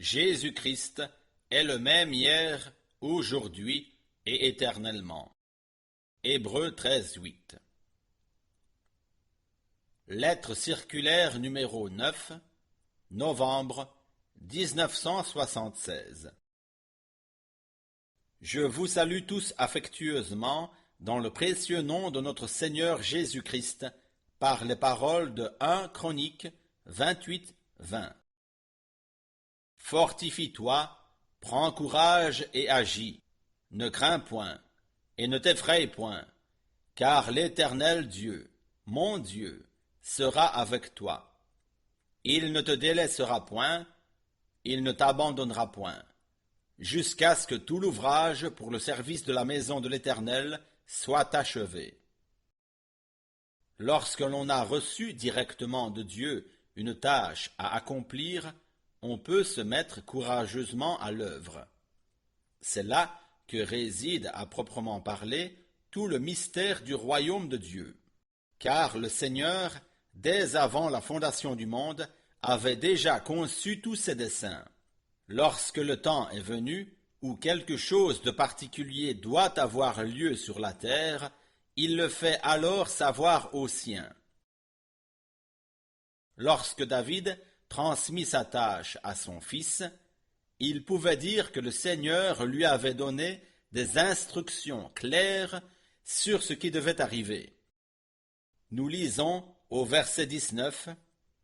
Jésus-Christ est le même hier, aujourd'hui et éternellement. Hébreux 13:8. Lettre circulaire numéro 9, novembre 1976. Je vous salue tous affectueusement dans le précieux nom de notre Seigneur Jésus-Christ, par les paroles de 1 Chroniques 28:20. Fortifie-toi, prends courage et agis. Ne crains point, et ne t'effraie point, car l'Éternel Dieu, mon Dieu, sera avec toi. Il ne te délaissera point, il ne t'abandonnera point, jusqu'à ce que tout l'ouvrage pour le service de la maison de l'Éternel soit achevé. Lorsque l'on a reçu directement de Dieu une tâche à accomplir, on peut se mettre courageusement à l'œuvre. C'est là que réside, à proprement parler, tout le mystère du royaume de Dieu. Car le Seigneur, dès avant la fondation du monde, avait déjà conçu tous ses desseins. Lorsque le temps est venu, où quelque chose de particulier doit avoir lieu sur la terre, il le fait alors savoir aux siens. Lorsque David transmit sa tâche à son fils, il pouvait dire que le Seigneur lui avait donné des instructions claires sur ce qui devait arriver. Nous lisons au verset 19,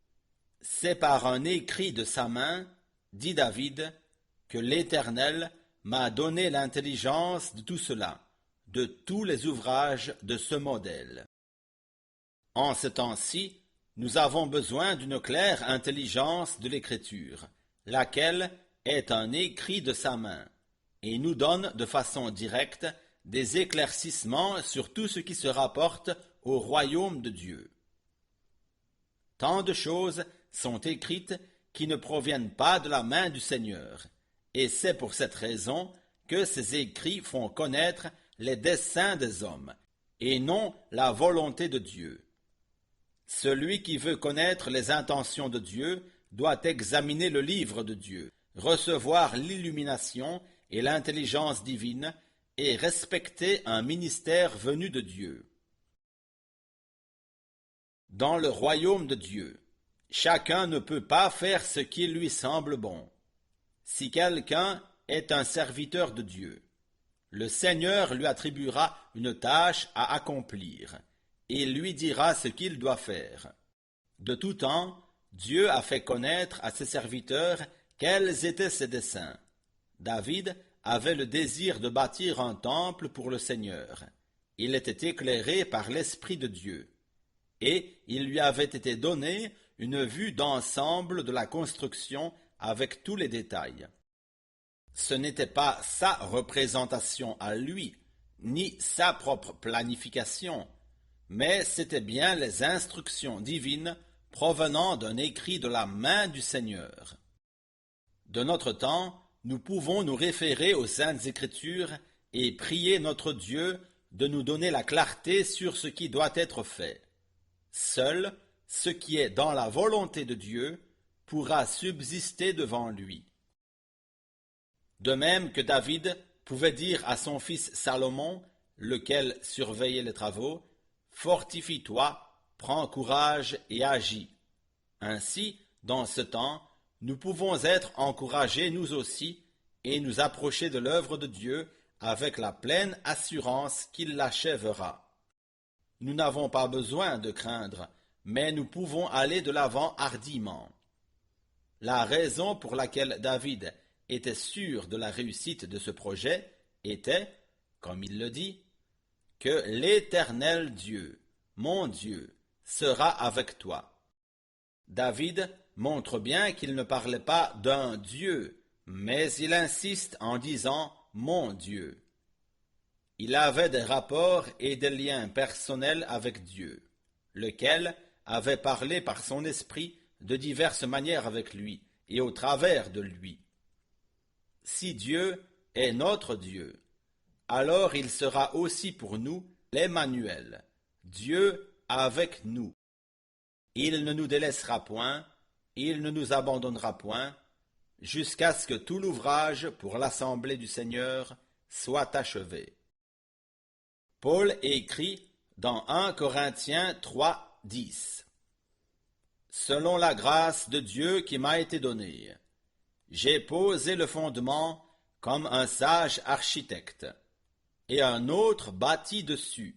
« C'est par un écrit de sa main, dit David, que l'Éternel m'a donné l'intelligence de tout cela, de tous les ouvrages de ce modèle. » En ce temps-ci, nous avons besoin d'une claire intelligence de l'Écriture, laquelle est un écrit de sa main, et nous donne de façon directe des éclaircissements sur tout ce qui se rapporte au royaume de Dieu. Tant de choses sont écrites qui ne proviennent pas de la main du Seigneur, et c'est pour cette raison que ces écrits font connaître les desseins des hommes, et non la volonté de Dieu. Celui qui veut connaître les intentions de Dieu doit examiner le livre de Dieu, recevoir l'illumination et l'intelligence divine et respecter un ministère venu de Dieu. Dans le royaume de Dieu, chacun ne peut pas faire ce qui lui semble bon. Si quelqu'un est un serviteur de Dieu, le Seigneur lui attribuera une tâche à accomplir et lui dira ce qu'il doit faire. De tout temps, Dieu a fait connaître à ses serviteurs quels étaient ses desseins. David avait le désir de bâtir un temple pour le Seigneur. Il était éclairé par l'Esprit de Dieu, et il lui avait été donné une vue d'ensemble de la construction avec tous les détails. Ce n'était pas sa représentation à lui, ni sa propre planification, mais c'était bien les instructions divines provenant d'un écrit de la main du Seigneur. De notre temps, nous pouvons nous référer aux Saintes Écritures et prier notre Dieu de nous donner la clarté sur ce qui doit être fait. Seul ce qui est dans la volonté de Dieu pourra subsister devant lui. De même que David pouvait dire à son fils Salomon, lequel surveillait les travaux, « Fortifie-toi, prends courage et agis. » Ainsi, dans ce temps, nous pouvons être encouragés nous aussi et nous approcher de l'œuvre de Dieu avec la pleine assurance qu'il l'achèvera. Nous n'avons pas besoin de craindre, mais nous pouvons aller de l'avant hardiment. La raison pour laquelle David était sûr de la réussite de ce projet était, comme il le dit, que l'Éternel Dieu, mon Dieu, sera avec toi. David montre bien qu'il ne parlait pas d'un Dieu, mais il insiste en disant « mon Dieu ». Il avait des rapports et des liens personnels avec Dieu, lequel avait parlé par son esprit de diverses manières avec lui et au travers de lui. Si Dieu est notre Dieu, alors il sera aussi pour nous l'Emmanuel, Dieu avec nous. Il ne nous délaissera point, il ne nous abandonnera point, jusqu'à ce que tout l'ouvrage pour l'assemblée du Seigneur soit achevé. Paul écrit dans 1 Corinthiens 3, 10. Selon la grâce de Dieu qui m'a été donnée, j'ai posé le fondement comme un sage architecte, et un autre bâtit dessus.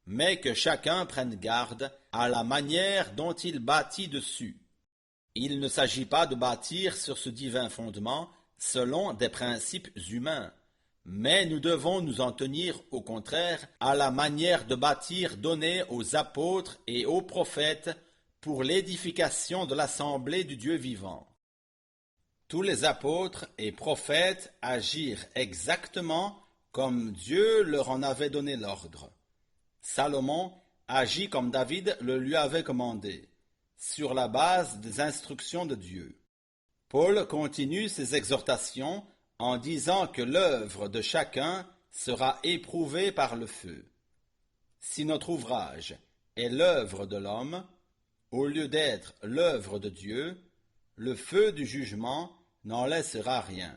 Mais que chacun prenne garde à la manière dont il bâtit dessus. Il ne s'agit pas de bâtir sur ce divin fondement selon des principes humains, mais nous devons nous en tenir au contraire à la manière de bâtir donnée aux apôtres et aux prophètes pour l'édification de l'assemblée du Dieu vivant. Tous les apôtres et prophètes agirent exactement comme Dieu leur en avait donné l'ordre. Salomon agit comme David le lui avait commandé, sur la base des instructions de Dieu. Paul continue ses exhortations en disant que l'œuvre de chacun sera éprouvée par le feu. Si notre ouvrage est l'œuvre de l'homme, au lieu d'être l'œuvre de Dieu, le feu du jugement n'en laissera rien.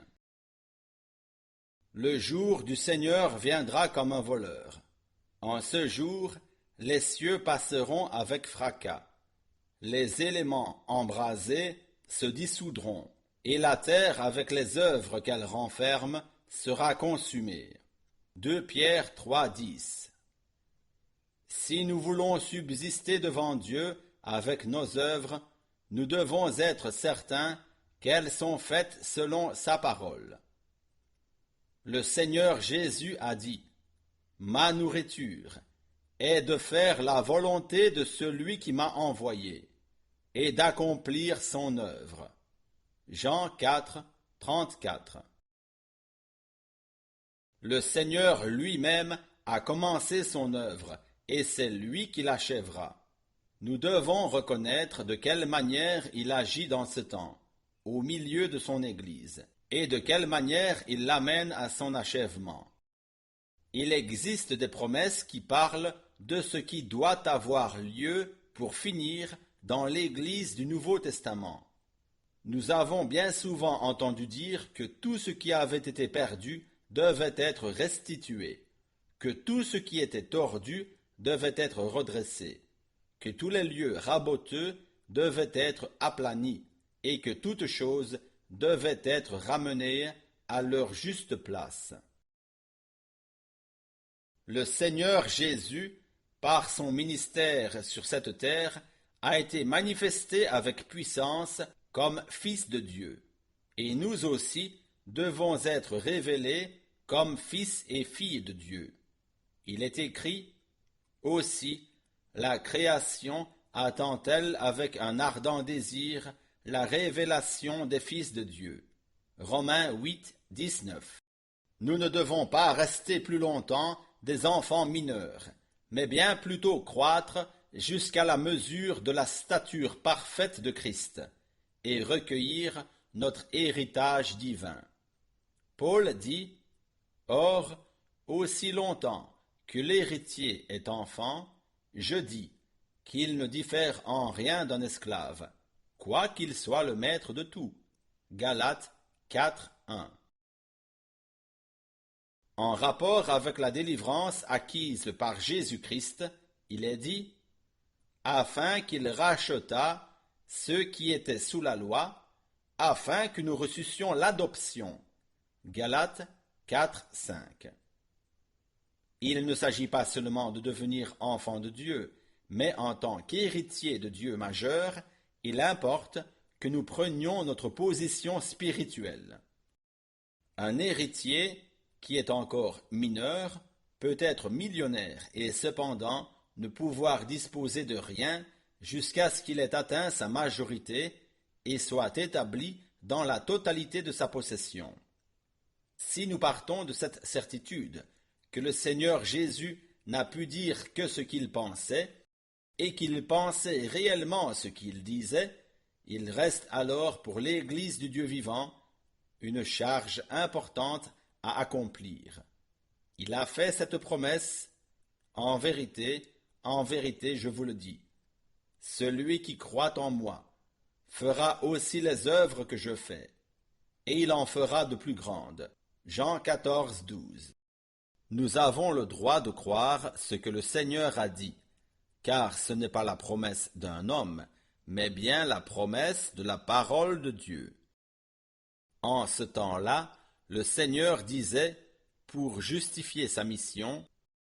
Le jour du Seigneur viendra comme un voleur. En ce jour, les cieux passeront avec fracas, les éléments embrasés se dissoudront, et la terre avec les œuvres qu'elle renferme sera consumée. 2 Pierre 3, 10. Si nous voulons subsister devant Dieu avec nos œuvres, nous devons être certains qu'elles sont faites selon sa parole. Le Seigneur Jésus a dit: « Ma nourriture est de faire la volonté de celui qui m'a envoyé et d'accomplir son œuvre. » Jean 4, 34. Le Seigneur lui-même a commencé son œuvre et c'est lui qui l'achèvera. Nous devons reconnaître de quelle manière il agit dans ce temps, au milieu de son Église, et de quelle manière il l'amène à son achèvement. Il existe des promesses qui parlent de ce qui doit avoir lieu pour finir dans l'Église du Nouveau Testament. Nous avons bien souvent entendu dire que tout ce qui avait été perdu devait être restitué, que tout ce qui était tordu devait être redressé, que tous les lieux raboteux devaient être aplanis et que toute chose devait être ramenée à leur juste place. Le Seigneur Jésus, par son ministère sur cette terre, a été manifesté avec puissance comme Fils de Dieu, et nous aussi devons être révélés comme fils et filles de Dieu. Il est écrit aussi: la création attend-elle avec un ardent désir la révélation des fils de Dieu. Romains 8, 19. Nous ne devons pas rester plus longtemps des enfants mineurs, mais bien plutôt croître jusqu'à la mesure de la stature parfaite de Christ, et recueillir notre héritage divin. Paul dit: « Or, aussi longtemps que l'héritier est enfant, je dis qu'il ne diffère en rien d'un esclave, quoiqu'il soit le maître de tout. » Galates 4, 1. En rapport avec la délivrance acquise par Jésus-Christ, il est dit: « Afin qu'il rachetât ceux qui étaient sous la loi, afin que nous reçussions l'adoption. » Galates 4, 5. Il ne s'agit pas seulement de devenir enfant de Dieu, mais en tant qu'héritier de Dieu majeur, il importe que nous prenions notre position spirituelle. Un héritier qui est encore mineur peut être millionnaire et cependant ne pouvoir disposer de rien jusqu'à ce qu'il ait atteint sa majorité et soit établi dans la totalité de sa possession. Si nous partons de cette certitude que le Seigneur Jésus n'a pu dire que ce qu'il pensait, et qu'il pensait réellement ce qu'il disait, il reste alors pour l'Église du Dieu vivant une charge importante à accomplir. Il a fait cette promesse: « En vérité, je vous le dis, celui qui croit en moi fera aussi les œuvres que je fais, et il en fera de plus grandes. Jean 14, 12. Nous avons le droit de croire ce que le Seigneur a dit, car ce n'est pas la promesse d'un homme, mais bien la promesse de la parole de Dieu. En ce temps-là, le Seigneur disait, pour justifier sa mission,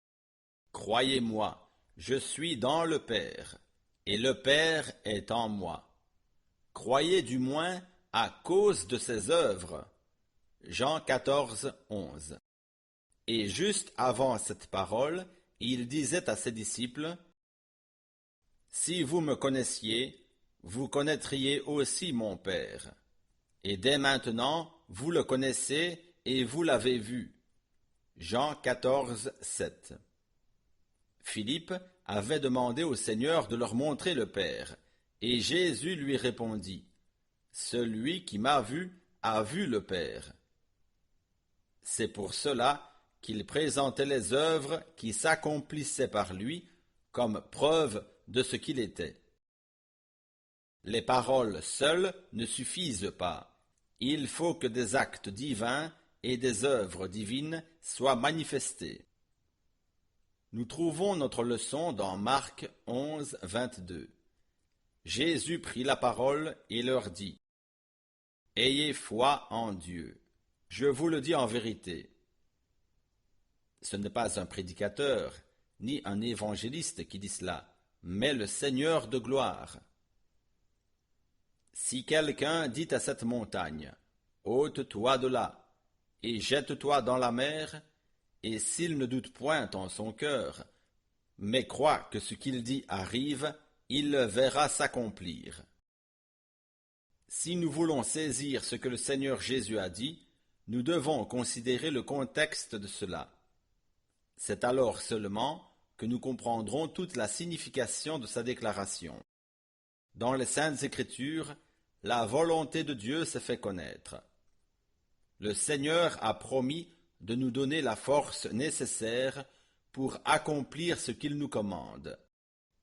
« Croyez-moi, je suis dans le Père, et le Père est en moi. Croyez du moins à cause de ses œuvres. » Jean 14, 11. Et juste avant cette parole, il disait à ses disciples, « Si vous me connaissiez, vous connaîtriez aussi mon Père. Et dès maintenant, vous le connaissez et vous l'avez vu. » Jean 14, 7. Philippe avait demandé au Seigneur de leur montrer le Père, et Jésus lui répondit, « Celui qui m'a vu a vu le Père. » C'est pour cela qu'il présentait les œuvres qui s'accomplissaient par lui comme preuve de ce qu'il était. Les paroles seules ne suffisent pas. Il faut que des actes divins et des œuvres divines soient manifestés. Nous trouvons notre leçon dans Marc 11, 22. Jésus prit la parole et leur dit, « Ayez foi en Dieu. Je vous le dis en vérité. » Ce n'est pas un prédicateur, ni un évangéliste qui dit cela, mais le Seigneur de gloire. Si quelqu'un dit à cette montagne, « Ôte-toi de là, et jette-toi dans la mer », et s'il ne doute point en son cœur, mais croit que ce qu'il dit arrive, il le verra s'accomplir. Si nous voulons saisir ce que le Seigneur Jésus a dit, nous devons considérer le contexte de cela. C'est alors seulement que nous comprendrons toute la signification de sa déclaration. Dans les Saintes Écritures, la volonté de Dieu s'est fait connaître. Le Seigneur a promis de nous donner la force nécessaire pour accomplir ce qu'il nous commande.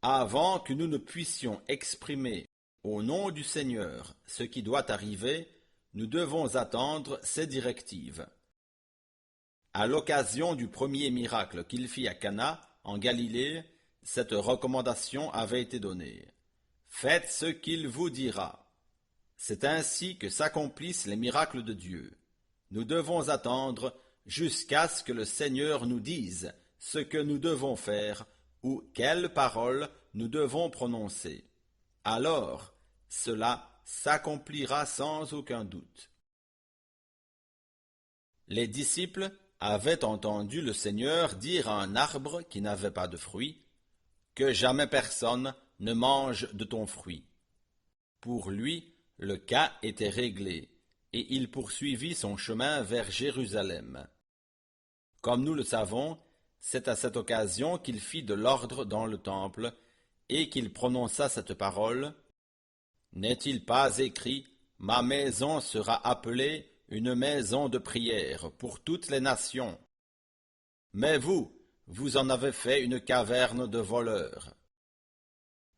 Avant que nous ne puissions exprimer au nom du Seigneur ce qui doit arriver, nous devons attendre ses directives. À l'occasion du premier miracle qu'il fit à Cana, en Galilée, cette recommandation avait été donnée. « Faites ce qu'il vous dira. » C'est ainsi que s'accomplissent les miracles de Dieu. Nous devons attendre jusqu'à ce que le Seigneur nous dise ce que nous devons faire ou quelles paroles nous devons prononcer. Alors, cela s'accomplira sans aucun doute. Les disciples avaient entendu le Seigneur dire à un arbre qui n'avait pas de fruits, « Que jamais personne ne mange de ton fruit. » Pour lui, le cas était réglé, et il poursuivit son chemin vers Jérusalem. Comme nous le savons, c'est à cette occasion qu'il fit de l'ordre dans le temple, et qu'il prononça cette parole, « N'est-il pas écrit, ma maison sera appelée une maison de prière pour toutes les nations. Mais vous, vous en avez fait une caverne de voleurs. »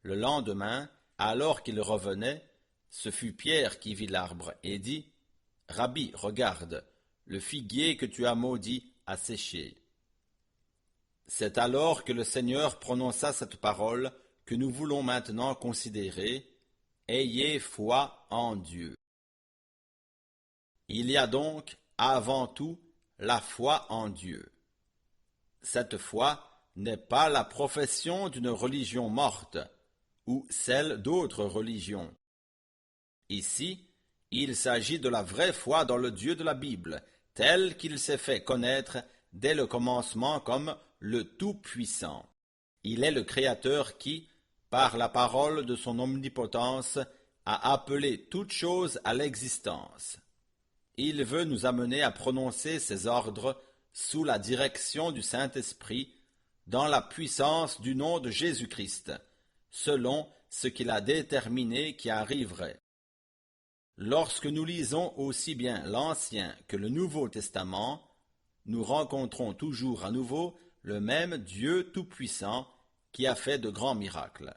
Le lendemain, alors qu'il revenait, ce fut Pierre qui vit l'arbre et dit, « Rabbi, regarde, le figuier que tu as maudit a séché. » C'est alors que le Seigneur prononça cette parole que nous voulons maintenant considérer, « Ayez foi en Dieu. » Il y a donc, avant tout, la foi en Dieu. Cette foi n'est pas la profession d'une religion morte ou celle d'autres religions. Ici, il s'agit de la vraie foi dans le Dieu de la Bible, tel qu'il s'est fait connaître dès le commencement comme le Tout-Puissant. Il est le Créateur qui, par la parole de son omnipotence, a appelé toute chose à l'existence. Il veut nous amener à prononcer ses ordres sous la direction du Saint-Esprit, dans la puissance du nom de Jésus-Christ, selon ce qu'il a déterminé qui arriverait. Lorsque nous lisons aussi bien l'Ancien que le Nouveau Testament, nous rencontrons toujours à nouveau le même Dieu Tout-Puissant qui a fait de grands miracles.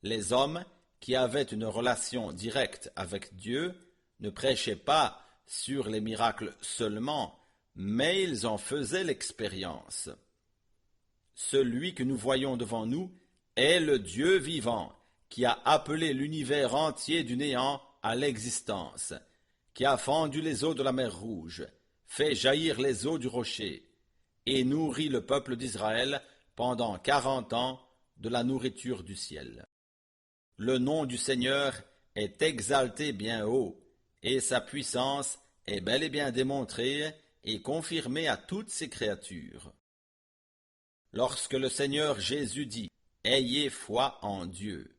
Les hommes qui avaient une relation directe avec Dieu ne prêchaient pas sur les miracles seulement, mais ils en faisaient l'expérience. Celui que nous voyons devant nous est le Dieu vivant, qui a appelé l'univers entier du néant à l'existence, qui a fendu les eaux de la mer Rouge, fait jaillir les eaux du rocher, et nourrit le peuple d'Israël pendant 40 ans de la nourriture du ciel. Le nom du Seigneur est exalté bien haut, et sa puissance est bel et bien démontrée et confirmée à toutes ses créatures. Lorsque le Seigneur Jésus dit « Ayez foi en Dieu »,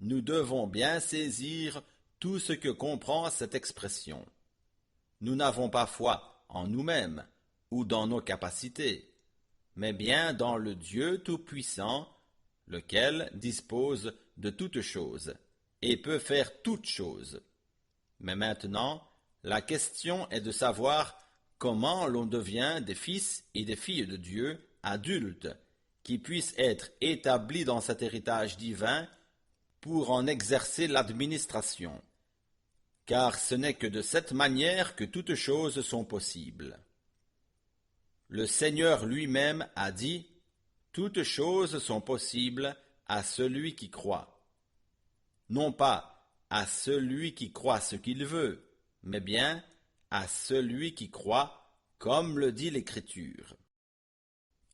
nous devons bien saisir tout ce que comprend cette expression. Nous n'avons pas foi en nous-mêmes ou dans nos capacités, mais bien dans le Dieu Tout-Puissant, lequel dispose de toutes choses et peut faire toutes choses. Mais maintenant, la question est de savoir comment l'on devient des fils et des filles de Dieu adultes, qui puissent être établis dans cet héritage divin pour en exercer l'administration. Car ce n'est que de cette manière que toutes choses sont possibles. Le Seigneur lui-même a dit « Toutes choses sont possibles à celui qui croit ». Non pas à celui qui croit ce qu'il veut, mais bien à celui qui croit comme le dit l'Écriture.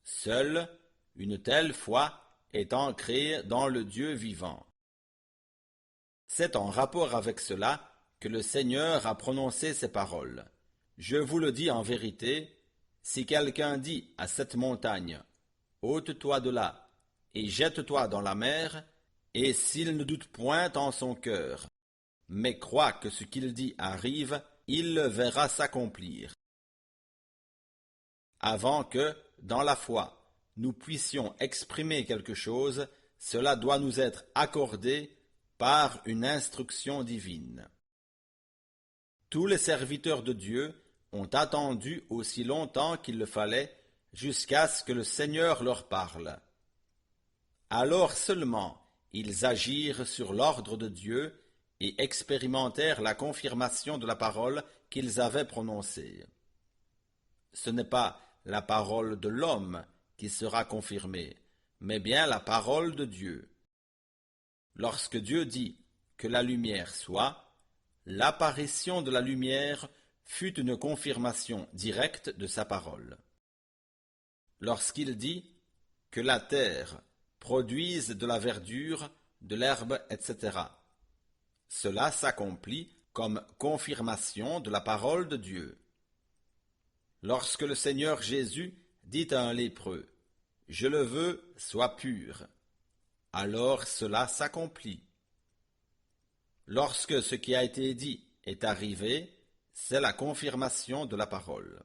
Seule une telle foi est ancrée dans le Dieu vivant. C'est en rapport avec cela que le Seigneur a prononcé ces paroles. Je vous le dis en vérité, si quelqu'un dit à cette montagne, ôte-toi de là et jette-toi dans la mer, et s'il ne doute point en son cœur, mais croit que ce qu'il dit arrive, il le verra s'accomplir. Avant que, dans la foi, nous puissions exprimer quelque chose, cela doit nous être accordé par une instruction divine. Tous les serviteurs de Dieu ont attendu aussi longtemps qu'il le fallait jusqu'à ce que le Seigneur leur parle. Alors seulement ils agirent sur l'ordre de Dieu et expérimentèrent la confirmation de la parole qu'ils avaient prononcée. Ce n'est pas la parole de l'homme qui sera confirmée, mais bien la parole de Dieu. Lorsque Dieu dit que la lumière soit, l'apparition de la lumière fut une confirmation directe de sa parole. Lorsqu'il dit que la terre produise de la verdure, de l'herbe, etc., cela s'accomplit comme confirmation de la parole de Dieu. Lorsque le Seigneur Jésus dit à un lépreux « Je le veux, sois pur », alors cela s'accomplit. Lorsque ce qui a été dit est arrivé, c'est la confirmation de la parole.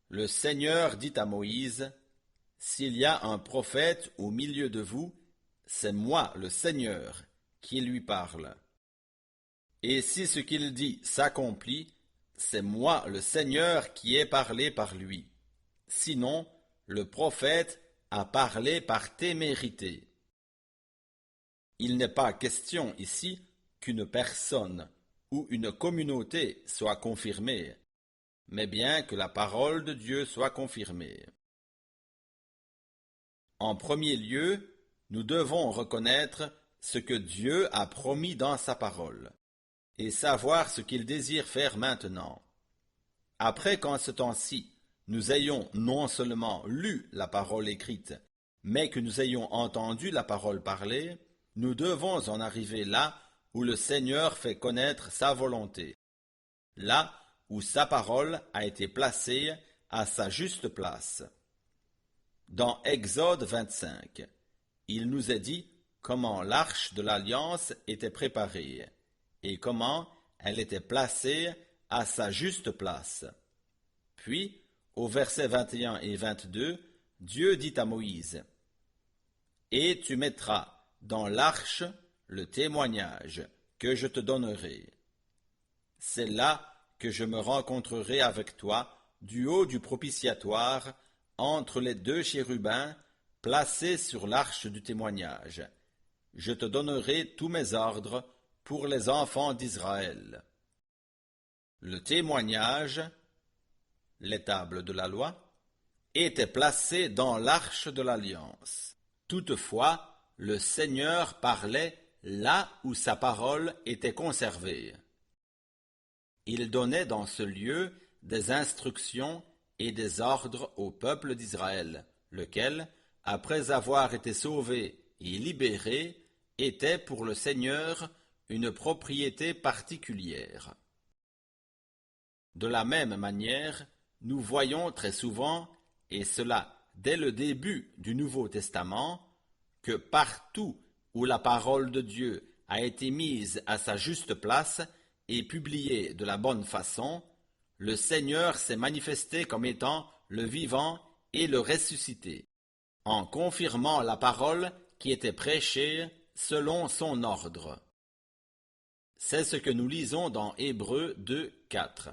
Le Seigneur dit à Moïse, « S'il y a un prophète au milieu de vous, c'est moi, le Seigneur, qui lui parle. Et si ce qu'il dit s'accomplit, c'est moi, le Seigneur, qui ai parlé par lui. Sinon, le prophète a parlé par témérité. » Il n'est pas question ici qu'une personne ou une communauté soit confirmée, mais bien que la parole de Dieu soit confirmée. En premier lieu, nous devons reconnaître ce que Dieu a promis dans sa parole, et savoir ce qu'il désire faire maintenant. Après qu'en ce temps-ci, nous ayons non seulement lu la parole écrite, mais que nous ayons entendu la parole parlée, nous devons en arriver là où le Seigneur fait connaître sa volonté, là où sa parole a été placée à sa juste place. Dans Exode 25, il nous est dit comment l'arche de l'Alliance était préparée et comment elle était placée à sa juste place. Puis, au verset 21 et 22, Dieu dit à Moïse, « Et tu mettras dans l'arche le témoignage que je te donnerai. C'est là que je me rencontrerai avec toi du haut du propitiatoire, entre les deux chérubins placés sur l'arche du témoignage. Je te donnerai tous mes ordres pour les enfants d'Israël. Le témoignage, les tables de la loi, étaient placées dans l'arche de l'alliance. Toutefois, le Seigneur parlait là où sa parole était conservée. Il donnait dans ce lieu des instructions et des ordres au peuple d'Israël, lequel, après avoir été sauvé et libéré, était pour le Seigneur une propriété particulière. De la même manière, nous voyons très souvent, et cela dès le début du Nouveau Testament, que partout où la parole de Dieu a été mise à sa juste place et publiée de la bonne façon, le Seigneur s'est manifesté comme étant le vivant et le ressuscité, en confirmant la parole qui était prêchée selon son ordre. C'est ce que nous lisons dans Hébreux 2, 4.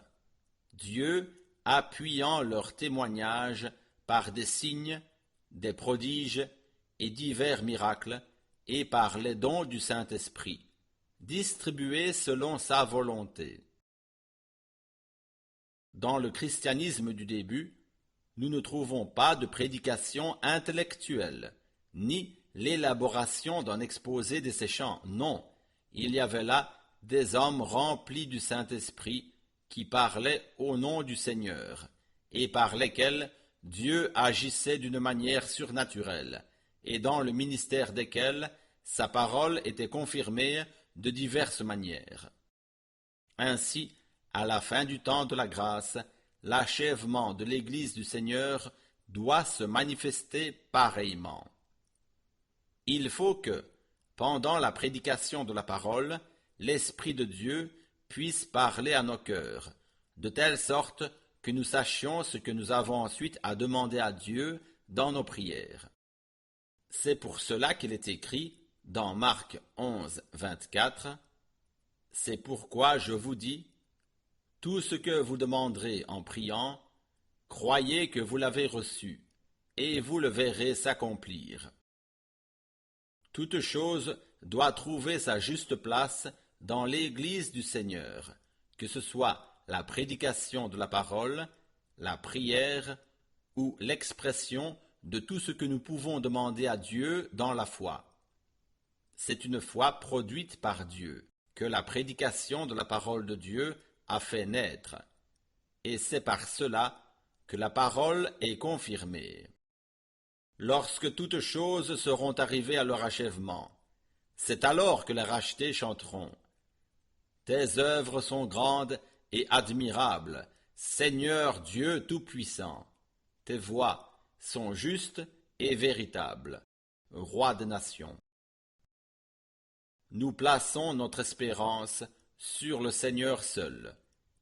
Dieu appuyant leur témoignage par des signes, des prodiges et divers miracles, et par les dons du Saint-Esprit, distribués selon sa volonté. Dans le christianisme du début, nous ne trouvons pas de prédication intellectuelle, ni l'élaboration d'un exposé desséchant. Non, il y avait là des hommes remplis du Saint-Esprit qui parlaient au nom du Seigneur, et par lesquels Dieu agissait d'une manière surnaturelle, et dans le ministère desquels sa parole était confirmée de diverses manières. Ainsi, à la fin du temps de la grâce, l'achèvement de l'Église du Seigneur doit se manifester pareillement. Il faut que, pendant la prédication de la parole, l'Esprit de Dieu puisse parler à nos cœurs, de telle sorte que nous sachions ce que nous avons ensuite à demander à Dieu dans nos prières. C'est pour cela qu'il est écrit dans Marc 11, 24, « C'est pourquoi je vous dis, tout ce que vous demanderez en priant, croyez que vous l'avez reçu, et vous le verrez s'accomplir. » Toute chose doit trouver sa juste place dans l'Église du Seigneur, que ce soit la prédication de la parole, la prière ou l'expression de tout ce que nous pouvons demander à Dieu dans la foi. C'est une foi produite par Dieu, que la prédication de la parole de Dieu a fait naître, et c'est par cela que la parole est confirmée. Lorsque toutes choses seront arrivées à leur achèvement, c'est alors que les rachetés chanteront. Tes œuvres sont grandes et admirables, Seigneur Dieu Tout-Puissant. Tes voies sont justes et véritables, Roi des nations. Nous plaçons notre espérance sur le Seigneur seul,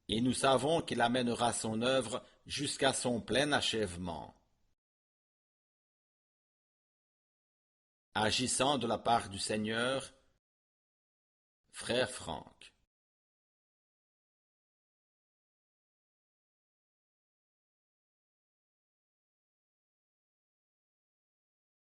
et nous savons qu'il amènera son œuvre jusqu'à son plein achèvement. Agissant de la part du Seigneur, Frère Franck.